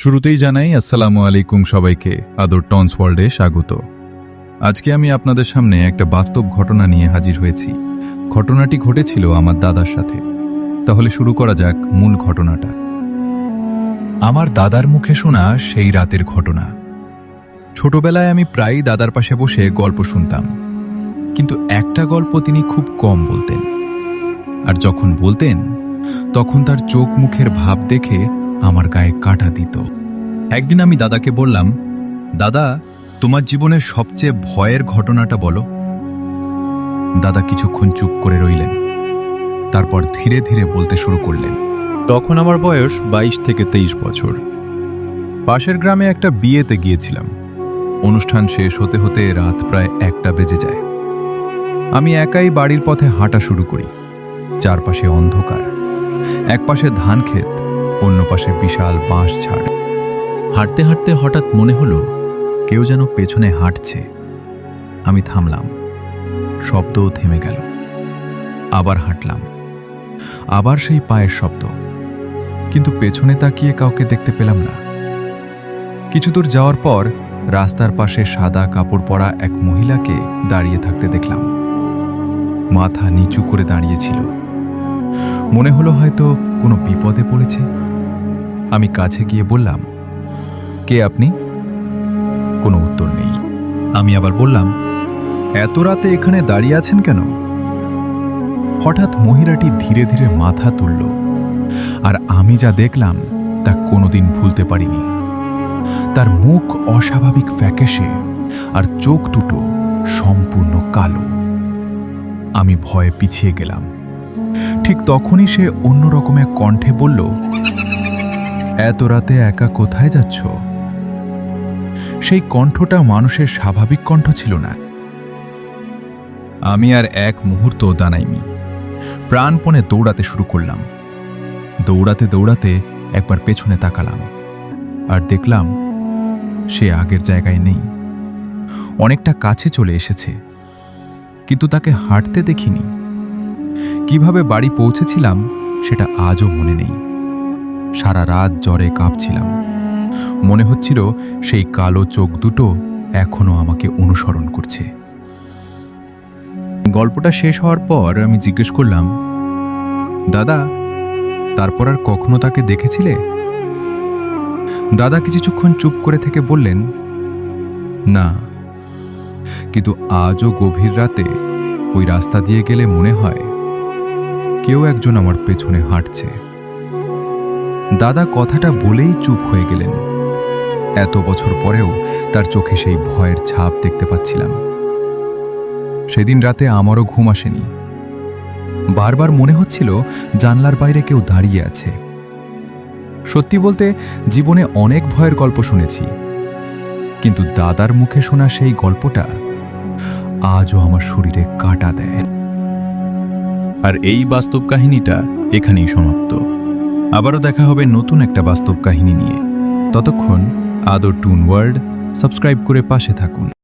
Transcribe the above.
শুরুতেই জানাই আসসালামু আলাইকুম সবাইকে, আদর টনস ওয়ার্ল্ডে স্বাগত। আজকে আমি আপনাদের সামনে একটা বাস্তব ঘটনা নিয়ে হাজির হয়েছি। ঘটনাটি ঘটেছিল আমার দাদার সাথে। তাহলে শুরু করা যাক মূল ঘটনাটা। আমার দাদার মুখে শোনা সেই রাতের ঘটনা। ছোটবেলায় আমি প্রায়ই দাদার পাশে বসে গল্প শুনতাম, কিন্তু একটা গল্প তিনি খুব কম বলতেন। আর যখন বলতেন তখন তার চোখ মুখের ভাব দেখে আমার গায়ে কাঁটা দিত। একদিন আমি দাদাকে বললাম, দাদা, তোমার জীবনের সবচেয়ে ভয়ের ঘটনাটা বলো। দাদা কিছুক্ষণ চুপ করে রইলেন, তারপর ধীরে ধীরে বলতে শুরু করলেন। তখন আমার বয়স 22 থেকে 23 বছর। পাশের গ্রামে একটা বিয়েতে গিয়েছিলাম। অনুষ্ঠান শেষ হতে হতে রাত প্রায় 1টা বেজে যায়। আমি একাই বাড়ির পথে হাঁটা শুরু করি। চারপাশে অন্ধকার, এক পাশে ধান ক্ষেত, অন্য পাশে বিশাল বাঁশ ঝাড়। হাঁটতে হাঁটতে হঠাৎ মনে হলো কেউ যেন পেছনে হাঁটছে। আমি থামলাম, শব্দও থেমে গেল। আবার হাঁটলাম, আবার সেই পায়ের শব্দ, কিন্তু পেছনে তাকিয়ে কাউকে দেখতে পেলাম না। কিছু দূর যাওয়ার পর রাস্তার পাশে সাদা কাপড় পরা এক মহিলাকে দাঁড়িয়ে থাকতে দেখলাম। মাথা নিচু করে দাঁড়িয়েছিল। মনে হলো হয়তো কোনো বিপদে পড়েছে। আমি কাছে গিয়ে বললাম, কে আপনি? কোনো উত্তর নেই। আমি আবার বললাম, এত রাতে এখানে দাঁড়িয়ে আছেন কেন? হঠাৎ মহিলাটি ধীরে ধীরে মাথা তুলল, আর আমি যা দেখলাম তা কোনোদিন ভুলতে পারিনি। তার মুখ অস্বাভাবিক ফ্যাকাশে, আর চোখ দুটো সম্পূর্ণ কালো। আমি ভয়ে পিছিয়ে গেলাম। ঠিক তখনই সে অন্যরকম এক কণ্ঠে বলল, এত রাতে একা কোথায় যাচ্ছ? সেই কণ্ঠটা মানুষের স্বাভাবিক কণ্ঠ ছিল না। আমি আর এক মুহূর্ত দাঁড়াইনি। প্রাণপণে দৌড়াতে শুরু করলাম। দৌড়াতে দৌড়াতে একবার পেছনে তাকালাম, আর দেখলাম সে আগের জায়গায় নেই। অনেকটা কাছে চলে এসেছে, কিন্তু তাকে হাঁটতে দেখিনি। কিভাবে বাড়ি পৌঁছেছিলাম সেটা আজও মনে নেই। সারা রাত জ্বরে কাঁপছিলাম। মনে হচ্ছিল সেই কালো চোখ দুটো এখনো আমাকে অনুসরণ করছে। গল্পটা শেষ হওয়ার পর আমি জিজ্ঞেস করলাম, দাদা, তারপর আর কখনো তাকে দেখেছিলে? দাদা কিছুক্ষণ চুপ করে থেকে বললেন, না, কিন্তু আজও গভীর রাতে ওই রাস্তা দিয়ে গেলে মনে হয় কেউ একজন আমার পেছনে হাঁটছে। দাদা কথাটা বলেই চুপ হয়ে গেলেন। এত বছর পরেও তার চোখে সেই ভয়ের ছাপ দেখতে পাচ্ছিলাম। সেদিন রাতে আমারও ঘুম আসেনি। বারবার মনে হচ্ছিল জানলার বাইরে কেউ দাঁড়িয়ে আছে। সত্যি বলতে জীবনে অনেক ভয়ের গল্প শুনেছি, কিন্তু দাদার মুখে শোনা সেই গল্পটা আজও আমার শরীরে কাঁটা দেয়। আর এই বাস্তব কাহিনীটা এখানেই সমাপ্ত। আবারও দেখা হবে নতুন একটা বাস্তব কাহিনী নিয়ে। ততক্ষণ আদর টুন ওয়ার্ল্ড সাবস্ক্রাইব করে পাশে থাকুন।